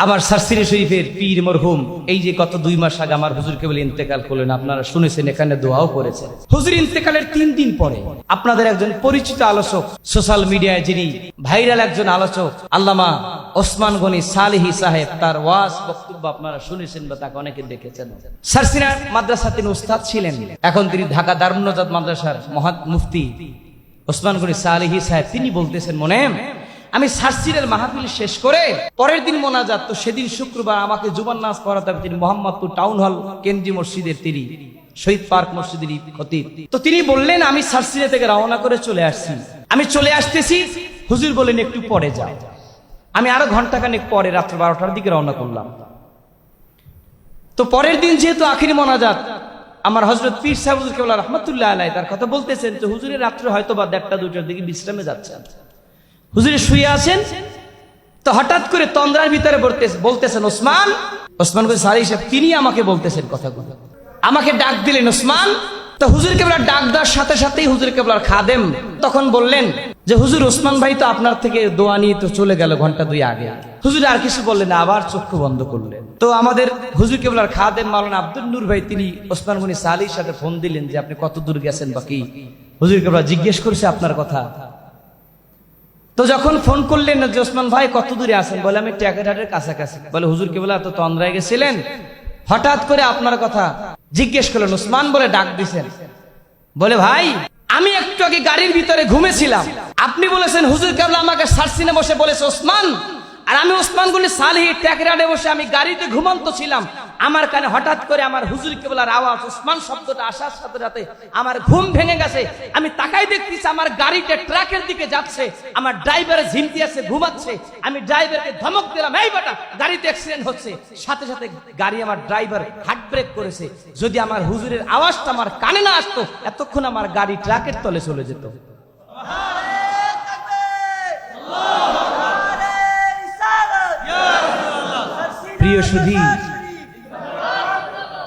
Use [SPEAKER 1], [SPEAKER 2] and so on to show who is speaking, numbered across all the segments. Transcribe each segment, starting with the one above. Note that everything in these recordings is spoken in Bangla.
[SPEAKER 1] আমার সারসিরে শরীফের পীর মরহুম এই যে গত 2 মাস আগে আমার হুজুর কেবল ইন্তেকাল করলেন, আপনারা শুনেছেন, এখানে দোয়াও করেছেন। হুজুর ইন্তেকালের 3 দিন পরে আপনাদের একজন পরিচিত আলোচক, সোশ্যাল মিডিয়ায় যিনি ভাইরাল একজন আলোচক, আল্লামা ওসমান গনি সালেহী সাহেব, তার ওয়াজ বক্তব্য আপনারা শুনেছেন বা তাকে অনেকে দেখেছেন। সারসিনা মাদ্রাসার তিনি উস্তাদ ছিলেন, এখন তিনি ঢাকা দারুন নাজাত মাদ্রাসার মুফতি ওসমান গনি সালেহী সাহেব, তিনি বলতেছেন, মনেম আমি সারসিরের মাহফিল শেষ করে পরের দিন মোনাজাত, তো সেদিন শুক্রবার আমাকে জুমার নামাজ পড়াতে হবে। তিনি মোহাম্মদপুর টাউন হল কেন্দ্রীয় মসজিদের তিনি শহীদ পার্ক মসজিদের খতিব। তো তিনি বললেন আমি সারসিরে থেকে রওনা করে চলে আসছি, আমি চলে আসতেছি। হুজুর বলেন একটু পরে যাও। আমি আরো ঘন্টাখানেক পরে রাত্র 12টার দিকে রওনা করলাম। তো পরের দিন যেহেতু আখিরি মোনাজাত, আমার হযরত পীর সাহেব হুজুর কেবলা রাহমাতুল্লাহ আলাইহি তার কথা বলতেছেন যে হুজুরের রাত্রে হয়তো বা 1টা 2টার দিকে বিশ্রামে যাচ্ছেন, হুজুরে শুয়ে আছেন। তো হঠাৎ করে তন্দ্রার ভিতরে বলতেছেন ওসমান গনি সালেহী সাহেব, তিনি আমাকে বলতেছেন কথাগুলো, আমাকে ডাক দিলেন ওসমান। তো হুজুর কেবলার ডাক দেওয়ার সাথে সাথেই হুজুর কেবলার খাদেম তখন বললেন যে হুজুর ওসমান ভাই তো আপনার থেকে দোয়া নিয়ে তো চলে গেল ঘন্টা 2 আগে। হুজুর আর কিছু বললেন না, আবার চক্ষু বন্ধ করলেন। তো আমাদের হুজুর কেবলার খাদেম মাওলানা আব্দুল নূর ভাই তিনি ওসমান গনি সালেহীর সাথে ফোন দিলেন যে আপনি কত দূর গেছেন বাকি। হুজুর কেবলা জিজ্ঞেস করছে আপনার কথা। তো যখন ফোন করলেন যে ওসমান ভাই কত দূরে আছেন, বলে আমি ট্যাকেরহাটের কাছাকাছি। বলে হুজুর কেবলা তো তন্দ্রায় গেছিলেন, হঠাৎ করে আপনার কথা জিজ্ঞেস করলেন। ওসমান বলে ডাক দিছেন, বলে ভাই আমি একটু আগে গাড়ির ভিতরে ঘুমেছিলাম, আপনি বলেছেন হুজুর কেবলা আমাকে সারসিনে বসে বলেছে ওসমান, আর আমি ওসমান গনি সালেহী ট্যাকেরহাটে বসে আমি গাড়িতে ঘুমন্ত ছিলাম। আমার কানে হঠাৎ করে আমার হুজুর কেবলার আওয়াজ ওসমান শব্দটা আসার সাথে সাথে আমার ঘুম ভেঙে গেছে। আমি তাকাই দেখতেছি আমার গাড়িটা ট্রাকের দিকে যাচ্ছে, আমার ড্রাইভারে ঝিমতি আছে, ঘুমাচ্ছে। আমি ড্রাইভারকে ধমক দিলাম, এই বেটা গাড়িতে অ্যাক্সিডেন্ট হচ্ছে। সাথে সাথে গাড়ি আমার ড্রাইভার হার্ট ব্রেক করেছে। যদি আমার হুজুরের আওয়াজটা আমার কানে না আসতো, এতক্ষণ আমার গাড়ি ট্রাকের তলে চলে যেত। প্রিয় সুধী,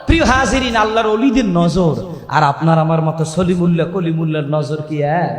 [SPEAKER 1] প্রিয় হাজিরিন, আল্লাহর ওলিদের নজর আর আপনার আমার মতো সলিমুল্লাহ কলিমুল্লাহর নজর কি এক?